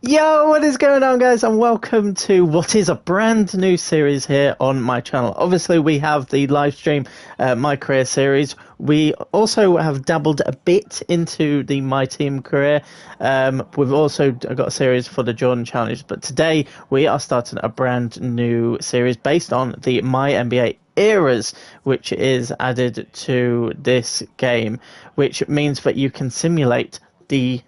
Yo, what is going on, guys, and welcome to what is a brand new series here on my channel. Obviously, we have the live stream My Career series. We also have dabbled a bit into the My Team career. We've also got a series for the Jordan Challenge, but today we are starting a brand new series based on the My NBA eras, which is added to this game, which means that you can simulate the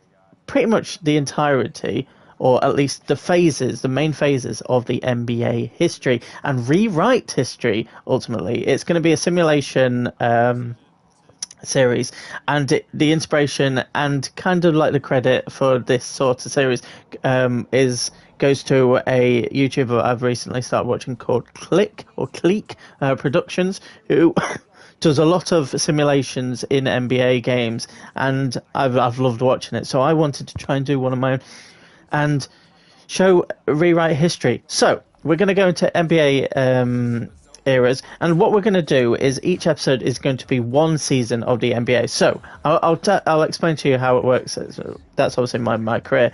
pretty much the entirety, or at least the phases, the main phases of the NBA history, and rewrite history. Ultimately, it's going to be a simulation series, and the inspiration and kind of like the credit for this sort of series is goes to a YouTuber I've recently started watching called Click Productions, who does a lot of simulations in NBA games, and I've loved watching it. So I wanted to try and do one of my own and show rewrite history. So we're going to go into NBA eras, and what we're going to do is each episode is going to be one season of the NBA. So I'll explain to you how it works. That's obviously my career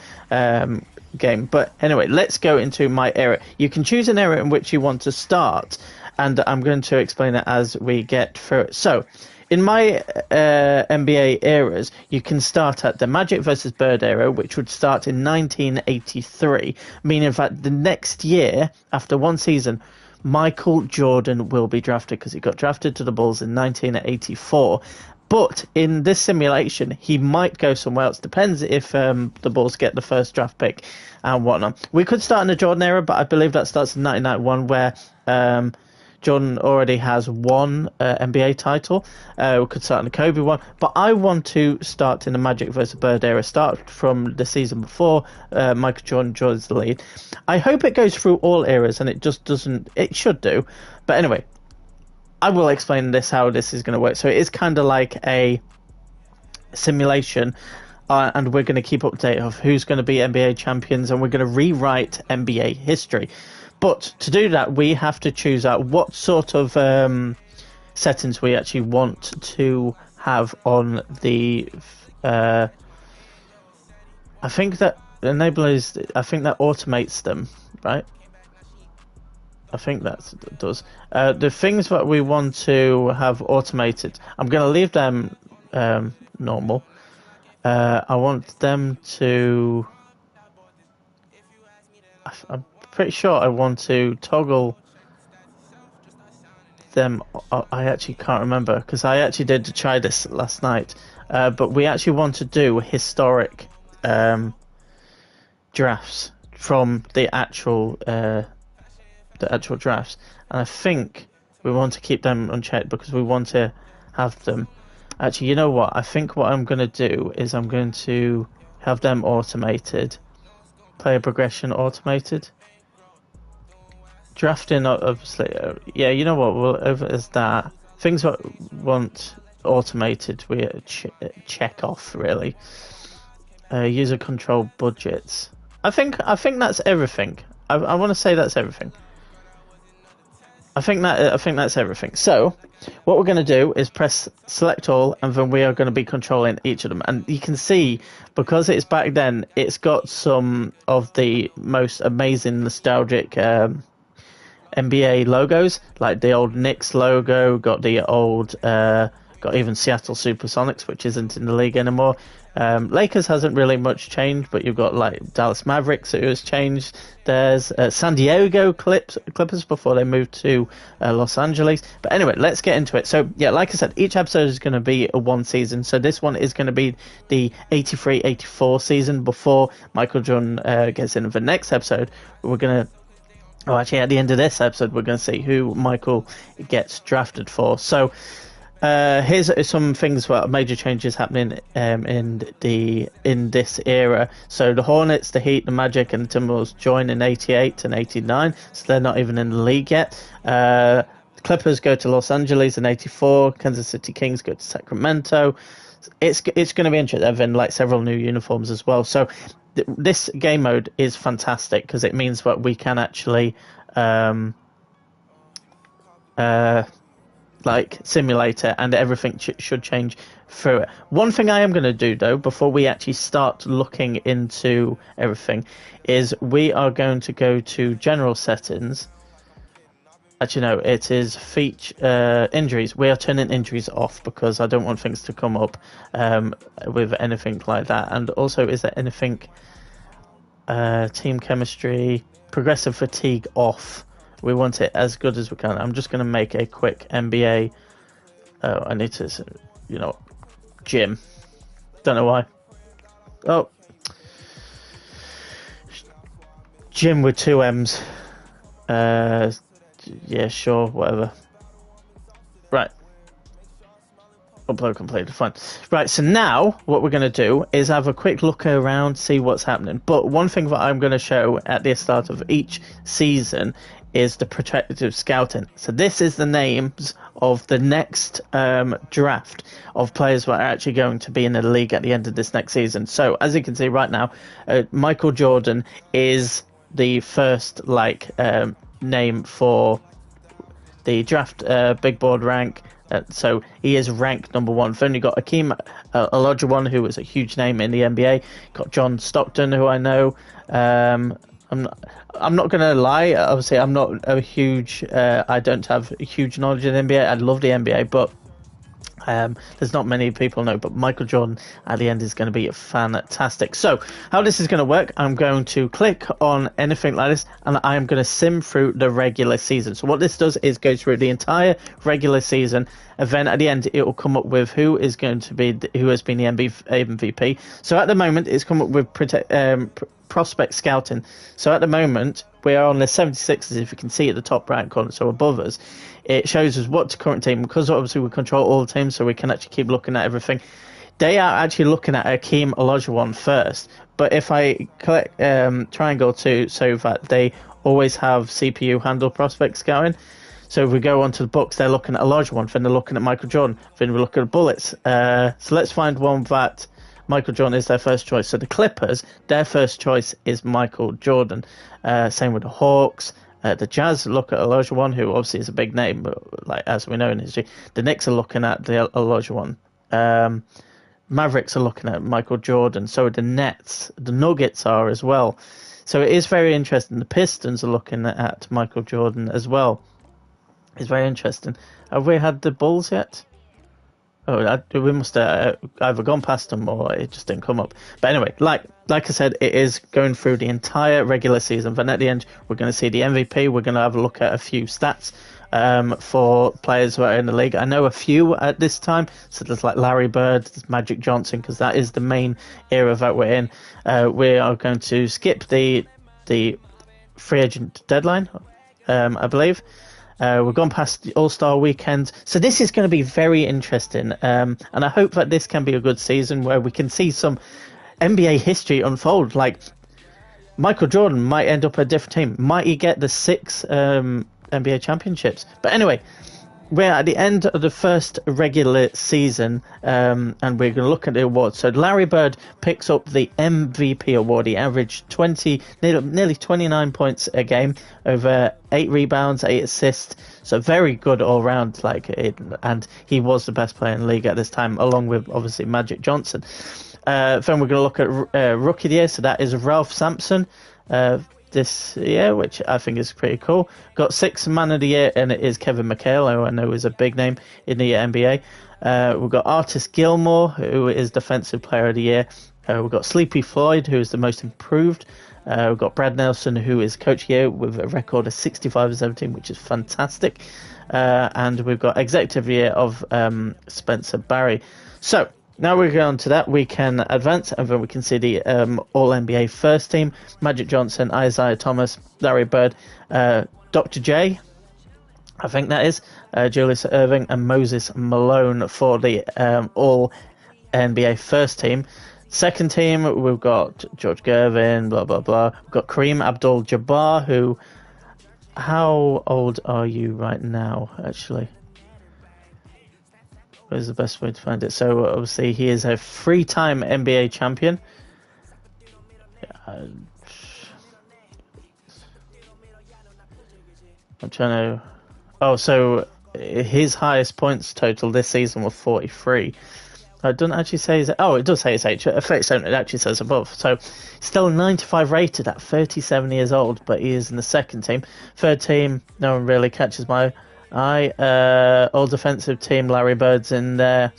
game, but anyway, let's go into my era. You can choose an era in which you want to start, and I'm going to explain it as we get through it. So in my NBA eras, you can start at the Magic versus Bird era, which would start in 1983, meaning that the next year, after one season, Michael Jordan will be drafted, because he got drafted to the Bulls in 1984. But in this simulation, he might go somewhere else. Depends if the Bulls get the first draft pick and whatnot. We could start in the Jordan era, but I believe that starts in 1991, where Jordan already has one NBA title. We could start in the Kobe one, but I want to start in the Magic versus Bird era. Start from the season before Michael Jordan joins the league. I hope it goes through all eras, and it just doesn't. It should do, but anyway, I will explain how this is going to work. So it is kind of like a simulation, and we're going to keep update of who's going to be NBA champions, and we're going to rewrite NBA history. But to do that, we have to choose out what sort of settings we actually want to have on the. I think that enablers. I think that automates them, right? I think that does. The things that we want to have automated, I'm going to leave them normal. I want them to. I'm pretty sure I want to toggle them. I actually can't remember, because I actually did try this last night. But we actually want to do historic drafts from the actual drafts, and I think we want to keep them unchecked because we want to have them. Actually, you know what? I think what I'm going to do is I'm going to have them automated. Player progression automated. Drafting, obviously, yeah, you know what, we'll over as that. Things that want automated, we check off, really. User control budgets. I think that's everything. I want to say that's everything. I think that's everything. So what we're going to do is press select all, and then we are going to be controlling each of them. And you can see, because it's back then, it's got some of the most amazing nostalgic NBA logos, like the old Knicks logo, got the old got even Seattle Supersonics, which isn't in the league anymore. Lakers hasn't really much changed, but you've got like Dallas Mavericks, who has changed. There's San Diego Clippers before they moved to Los Angeles. But anyway, let's get into it. So yeah, like I said, each episode is going to be a one season. So this one is going to be the 83-84 season before Michael Jordan gets in. The next episode, we're going to. Oh, actually, at the end of this episode, we're going to see who Michael gets drafted for. So here's some things where major changes happening in this era. So the Hornets, the Heat, the Magic, and the Timberwolves join in 88 and 89, so they're not even in the league yet. The Clippers go to Los Angeles in 84. Kansas City Kings go to Sacramento. It's going to be interesting. There have been like several new uniforms as well. So this game mode is fantastic, because it means that we can actually like simulator, and everything should change through it. One thing I am going to do though, before we actually start looking into everything, is we are going to go to general settings. Actually, no, it is injuries. We are turning injuries off because I don't want things to come up with anything like that. And also, is there anything team chemistry, progressive fatigue off? We want it as good as we can. I'm just going to make a quick NBA. Oh, I need to, gym. Don't know why. Oh, gym with 2 M's. Yeah, sure, whatever. Right. Upload completed, fine. Right, so now what we're going to do is have a quick look around, see what's happening. But one thing that I'm going to show at the start of each season is the protective scouting. So this is the names of the next draft of players that are actually going to be in the league at the end of this next season. So as you can see right now, Michael Jordan is the first name for the draft big board rank. So he is ranked number 1. We've only got Akeem Olajuwon, who is a huge name in the NBA. Got John Stockton, who I know. I'm not going to lie. Obviously, I'm not a huge. I don't have a huge knowledge of the NBA. I love the NBA, but there's not many people know. But Michael Jordan at the end is going to be fantastic. So how this is going to work, I'm going to click on anything like this, and I'm going to sim through the regular season. So what this does is go through the entire regular season, and then at the end it will come up with who has been the MVP. So at the moment it's come up with prospect scouting. So at the moment we are on the 76ers, if you can see at the top right corner, so above us. It shows us what's the current team, because obviously we control all the teams, so we can actually keep looking at everything. They are actually looking at Akeem Olajuwon first, but if I click triangle to so that they always have CPU handle prospect scouting. So if we go onto the Bucks, they're looking at Olajuwon, then they're looking at Michael Jordan, then we look at the Bullets. So let's find one that Michael Jordan is their first choice. So the Clippers, their first choice is Michael Jordan. Same with the Hawks. The Jazz look at Olajuwon, who obviously is a big name, but as we know in history, the Knicks are looking at the Olajuwon. Mavericks are looking at Michael Jordan. So the Nets, the Nuggets are as well. So it is very interesting. The Pistons are looking at Michael Jordan as well. It's very interesting. Have we had the Bulls yet? Oh, we must have either gone past them or it just didn't come up. But anyway, like I said, it is going through the entire regular season. Then at the end, we're going to see the MVP. We're going to have a look at a few stats for players who are in the league. I know a few at this time. So there's like Larry Bird, there's Magic Johnson, because that is the main era that we're in. We are going to skip the free agent deadline, I believe. We've gone past the All-Star weekend. So this is going to be very interesting. And I hope that this can be a good season where we can see some NBA history unfold. Like, Michael Jordan might end up at a different team. Might he get the 6 NBA championships? But anyway, we're at the end of the first regular season, and we're going to look at the awards. So Larry Bird picks up the MVP award. He averaged nearly 29 points a game, over 8 rebounds, 8 assists. So very good all round. And he was the best player in the league at this time, along with obviously Magic Johnson. Then we're going to look at Rookie of the Year. So that is Ralph Sampson. This year, which I think is pretty cool. Got 6th Man of the Year, and it is Kevin McHale, who I know is a big name in the NBA. We've got Artis Gilmore, who is Defensive Player of the Year. We've got Sleepy Floyd, who is the most improved. We've got Brad Nelson, who is Coach of the Year with a record of 65-17, which is fantastic. And we've got Executive of the Year of Spencer Barry. So now we're going to that. We can advance, and then we can see the All-NBA first team. Magic Johnson, Isaiah Thomas, Larry Bird, Dr. J, I think that is, Julius Erving, and Moses Malone for the All-NBA first team. Second team, we've got George Gervin, blah, blah, blah. We've got Kareem Abdul-Jabbar, who... How old are you right now, actually? What is the best way to find it? So obviously he is a 3-time NBA champion. I'm trying to... Oh, so his highest points total this season was 43. It doesn't actually say his... Oh, it does say his age. It actually says above. So, still 95 rated at 37 years old, but he is in the second team. Third team, no one really catches my eye. All defensive team, Larry Bird's in there.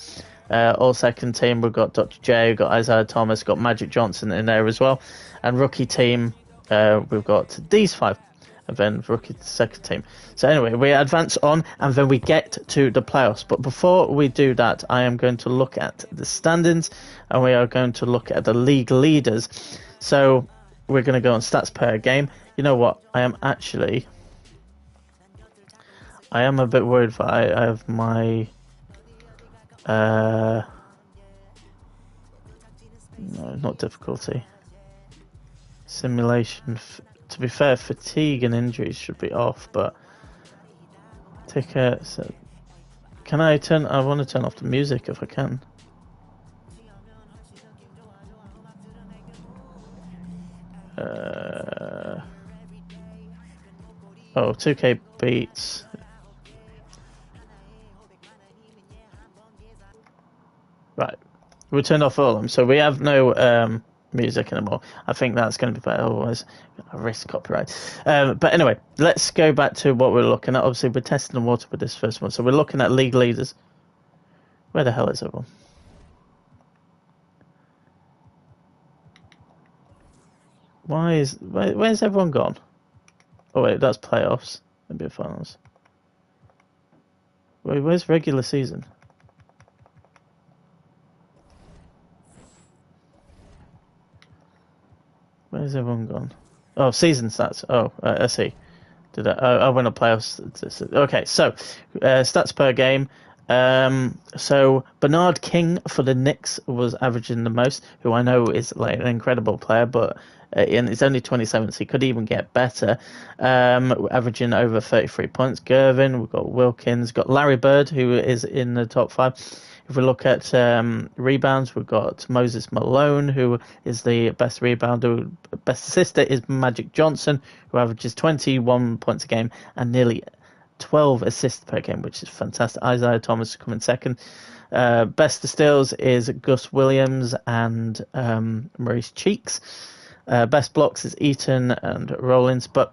All second team, we've got Dr. J, we've got Isaiah Thomas, got Magic Johnson in there as well. And rookie team, we've got these five. And then rookie second team. So anyway, we advance on and then we get to the playoffs. But before we do that, I am going to look at the standings and we are going to look at the league leaders. So we're going to go on stats per game. You know what? I am a bit worried that I have my... no, not difficulty. Simulation... To be fair, fatigue and injuries should be off, but so can I turn? I want to turn off the music if I can. Oh, 2K beats. Right, we turned off all of them, so we have no music anymore. I think that's going to be better, otherwise I risk copyright. But anyway, let's go back to what we're looking at. Obviously, we're testing the water with this first one, so we're looking at league leaders. Where the hell is everyone? Where's everyone gone? Oh wait, that's playoffs. NBA finals. Wait, where's regular season? Where's everyone gone? Oh, season stats. Oh, I see. I went to playoffs. Okay, so stats per game. So Bernard King for the Knicks was averaging the most, who I know is like an incredible player, but and it's only 27, so he could even get better. Averaging over 33 points. Gervin, we've got Wilkins, got Larry Bird, who is in the top 5. If we look at rebounds, we've got Moses Malone, who is the best rebounder. Best assister is Magic Johnson, who averages 21 points a game and nearly 12 assists per game, which is fantastic. Isaiah Thomas coming second. Best of steals is Gus Williams and Maurice Cheeks. Best blocks is Eaton and Rollins, but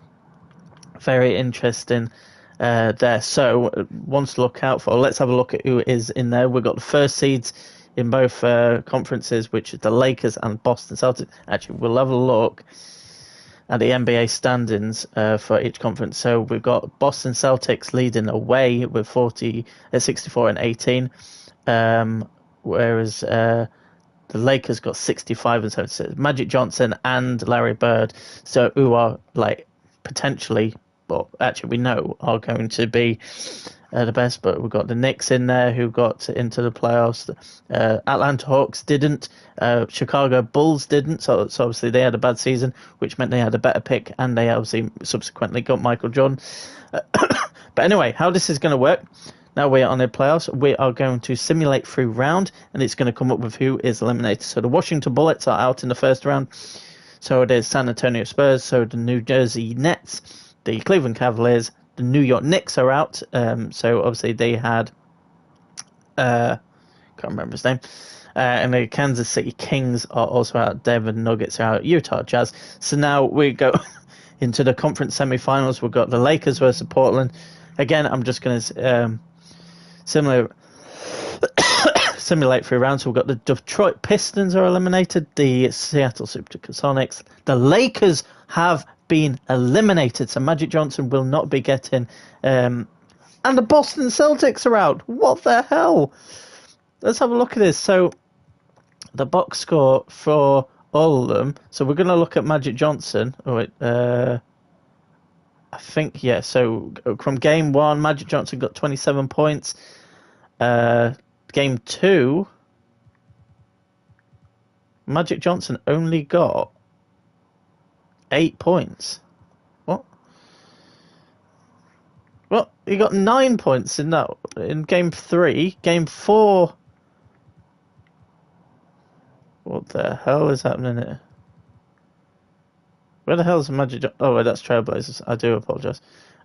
very interesting there. So ones to look out for. Let's have a look at who is in there. We've got the first seeds in both conferences, which is the Lakers and Boston Celtics. Actually, we'll have a look at the NBA standings for each conference. So we've got Boston Celtics leading away with 64 and 18, whereas the Lakers got 65 and 76. Magic Johnson and Larry Bird, so who are like potentially, well, actually we know are going to be the best, but we've got the Knicks in there who got into the playoffs. Atlanta Hawks didn't. Chicago Bulls didn't. So obviously they had a bad season, which meant they had a better pick, and they obviously subsequently got Michael Jordan. But anyway, how this is going to work? Now we're on the playoffs. We are going to simulate through round, and it's going to come up with who is eliminated. So the Washington Bullets are out in the first round. So it is San Antonio Spurs. So the New Jersey Nets, the Cleveland Cavaliers, the New York Knicks are out. So obviously they had, can't remember his name. And the Kansas City Kings are also out. Denver Nuggets are out. Utah Jazz. So now we go into the conference semifinals. We've got the Lakers versus Portland. Again, I'm just going to simulate through rounds. So we've got the Detroit Pistons are eliminated. The Seattle Supersonics. The Lakers have been eliminated, so Magic Johnson will not be getting, and the Boston Celtics are out. What the hell? Let's have a look at this. So the box score for all of them. So we're going to look at Magic Johnson. Oh wait, I think yeah. So from game 1, Magic Johnson got 27 points. Game 2, Magic Johnson only got 8 points. What? Well, he got 9 points in game 3. Game 4. What the hell is happening here? Where the hell's Magic Johnson? Oh, that's Trailblazers. I do apologise.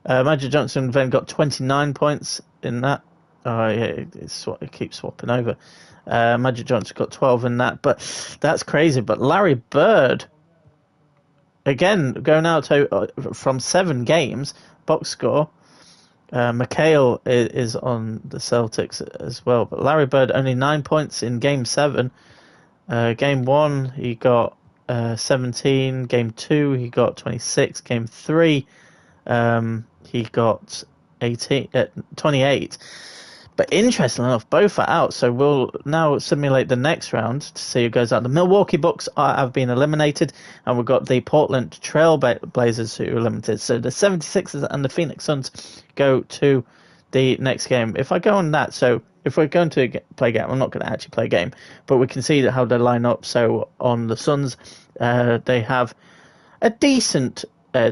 Magic Johnson then got 29 points in that. Oh, yeah, it keeps swapping over. Magic Johnson got 12 in that, but that's crazy. But Larry Bird, again, going out to, from 7 games, box score. McHale is on the Celtics as well, but Larry Bird only 9 points in Game 7. Game 1 he got 17. Game 2 he got 26. Game 3 he got 28. But interestingly enough, both are out, so we'll now simulate the next round to see who goes out. The Milwaukee Bucks have been eliminated, and we've got the Portland Trail Blazers who are eliminated. So the 76ers and the Phoenix Suns go to the next game. If I go on that, so if we're going to play a game, I'm not going to actually play a game, but we can see how they line up. So on the Suns, they have a decent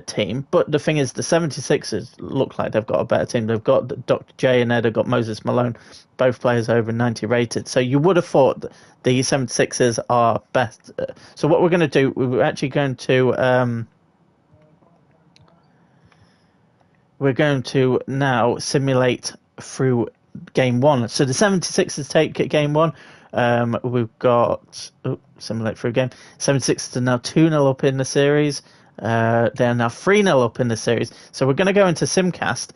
team, but the thing is, the 76ers look like they've got a better team. They've got Dr. J in there, they've got Moses Malone, both players over 90 rated. So you would have thought the 76ers are best. So what we're going to do, we're actually going to we're going to now simulate through game 1. So the 76ers take game 1. We've got simulate through game. 76ers are now 2-0 up in the series. They're now 3-0 up in the series. So we're going to go into Simcast,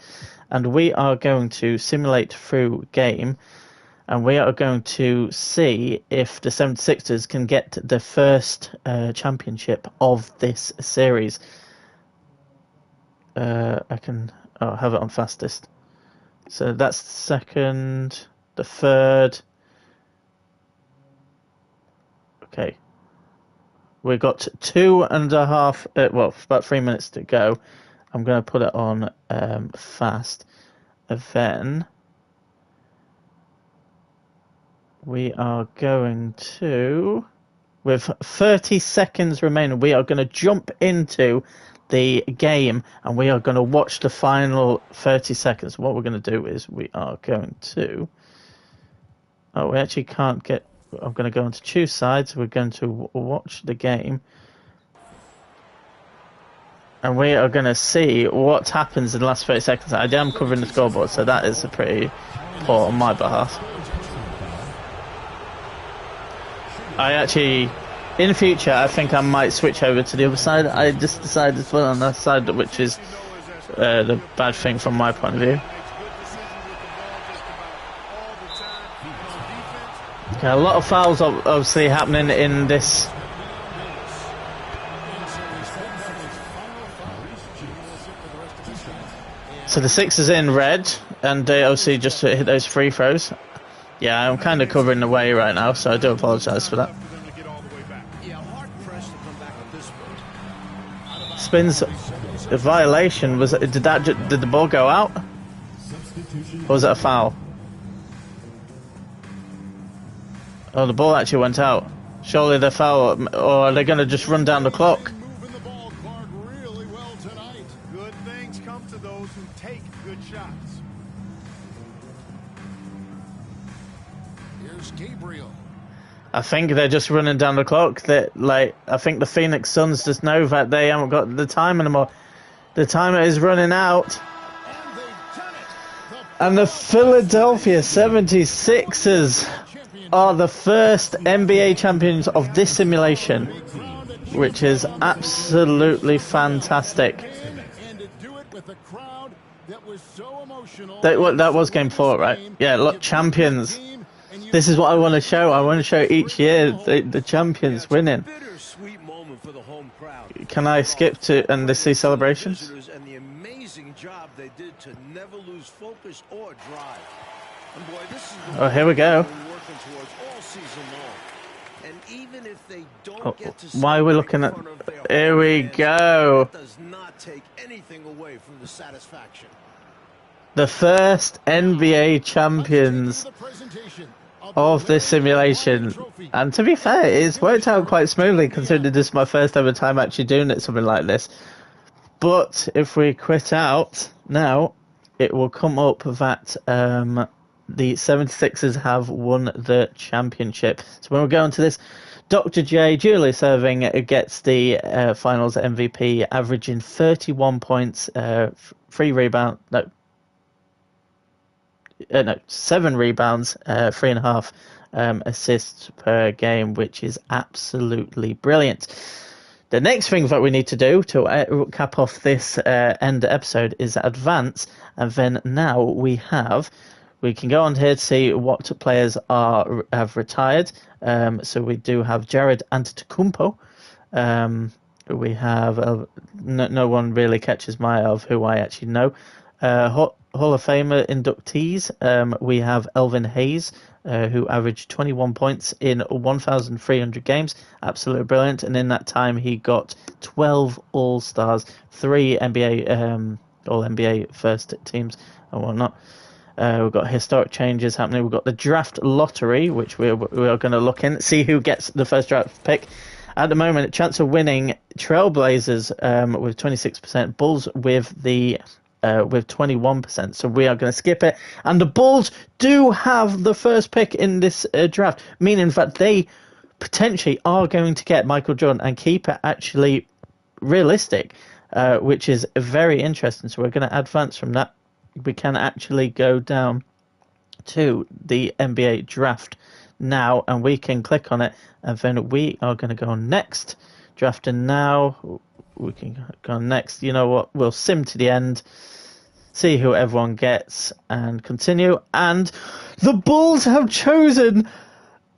and we are going to simulate through game, and we are going to see if the 76ers can get the first championship of this series. I can have it on fastest. So that's the second, the third. Okay. We've got 2.5, well, about 3 minutes to go. I'm going to put it on fast. And then we are going to, with 30 seconds remaining, we are going to jump into the game, and we are going to watch the final 30 seconds. What we're going to do is we are going to... Oh, we actually can't get... I'm going to go into choose sides. We're going to watch the game. And we are going to see what happens in the last 30 seconds. I am covering the scoreboard, so that is a pretty poor on my behalf. I actually... In the future, I think I might switch over to the other side. I just decided to put on that side, which is the bad thing from my point of view. Okay, a lot of fouls obviously happening in this. So the Sixers in red, and they obviously just hit those free throws. Yeah, I'm kind of covering the way right now, so I do apologise for that. Spins, the violation was. Did the ball go out? Or was it a foul? Oh, the ball actually went out. Surely the foul, or are they going to just run down the clock? Moving the ball clock really well tonight. Good things come to those who take good shots. Here's Gabriel. I think they're just running down the clock. I think the Phoenix Suns just know that they haven't got the time anymore. The timer is running out. And the Philadelphia 76ers are the first NBA champions of this simulation, which is absolutely fantastic. That was game 4, right? Yeah, look, champions. This is what I want to show. I want to show each year the champions winning. Can I skip to and see celebrations? And the amazing job they did to never lose focus or drive. And boy, this is oh, here we go. And even if they don't get to why are we looking at? Here we go. Does not take anything away from the satisfaction. The first NBA champions of this simulation, and to be fair, it's worked out quite smoothly considering this is my first ever time actually doing something like this. But if we quit out now, it will come up that the 76ers have won the championship. So when we go on to this, Dr. J, duly serving, gets the finals MVP, averaging 31 points, 7 rebounds, 3.5 assists per game, which is absolutely brilliant. The next thing that we need to do to cap off this end episode is advance, and then now we can go on here to see what players have retired. So we do have Jared Antetokounmpo. We have no one really catches my eye of who I actually know. Hall of Famer inductees. We have Elvin Hayes, who averaged 21 points in 1,300 games. Absolutely brilliant. And in that time, he got 12 All-Stars, 3 NBA All-NBA first teams and whatnot. We've got historic changes happening. We've got the draft lottery, which we are going to look in, see who gets the first draft pick. At the moment, chance of winning: Trailblazers with 26%, Bulls with 21%. So we are going to skip it. And the Bulls do have the first pick in this draft, meaning that they potentially are going to get Michael Jordan and keep it actually realistic, which is very interesting. So we're going to advance from that. We can actually go down to the NBA draft now, and we can click on it, and then we are going to go on next. Drafting now. We can go on next. You know what? We'll sim to the end, see who everyone gets, and continue. And the Bulls have chosen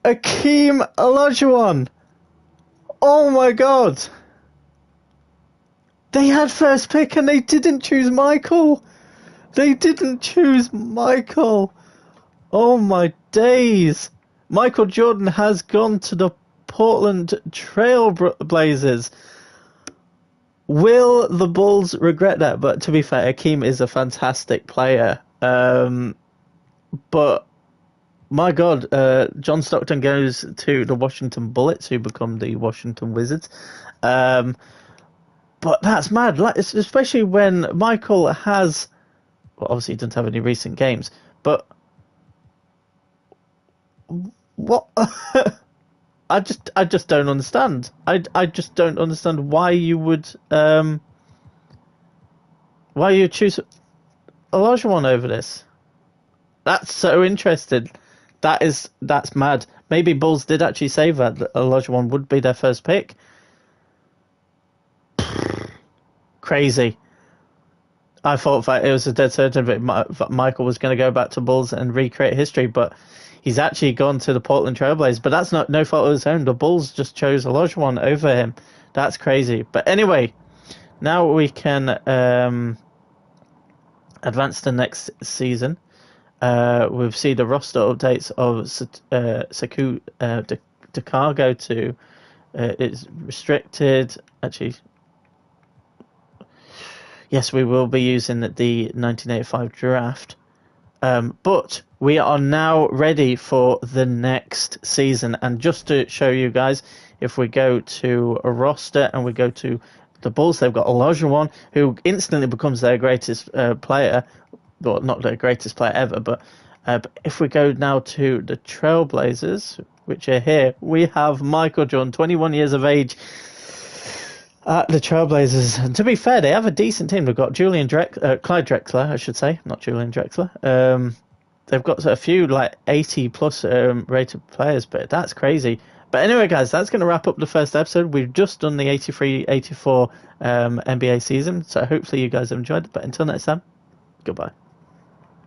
Akeem Olajuwon. Oh my God! They had first pick and they didn't choose Michael. They didn't choose Michael. Oh my days! Michael Jordan has gone to the Portland Trail Blazers. Will the Bulls regret that? But to be fair, Akeem is a fantastic player. But my God, John Stockton goes to the Washington Bullets, who become the Washington Wizards. But that's mad, especially when Michael has, well, obviously he doesn't have any recent games, but what? I just don't understand. I just don't understand why you would choose Olajuwon over this. That's so interesting. That's mad. Maybe Bulls did actually say that Olajuwon would be their first pick. Crazy. I thought that it was a dead certain that Michael was going to go back to Bulls and recreate history, but he's actually gone to the Portland Trailblazers. But that's no fault of his own. The Bulls just chose Olajuwon over him. That's crazy. But anyway, now we can advance to next season. We've seen the roster updates of Sekou Chicago to it's restricted. Actually, yes, we will be using the 1985 draft. But we are now ready for the next season. And just to show you guys, if we go to a roster and we go to the Bulls, they've got Olajuwon, who instantly becomes their greatest player. Well, not their greatest player ever, but if we go now to the Trailblazers, which are here, we have Michael Jordan, 21 years of age, at the Trailblazers. And to be fair, they have a decent team. They've got Clyde Drexler, I should say, not Julian Drexler. They've got a few 80-plus rated players, but that's crazy. But anyway, guys, that's going to wrap up the first episode. We've just done the 83-84 NBA season, so hopefully you guys have enjoyed it. But until next time, goodbye.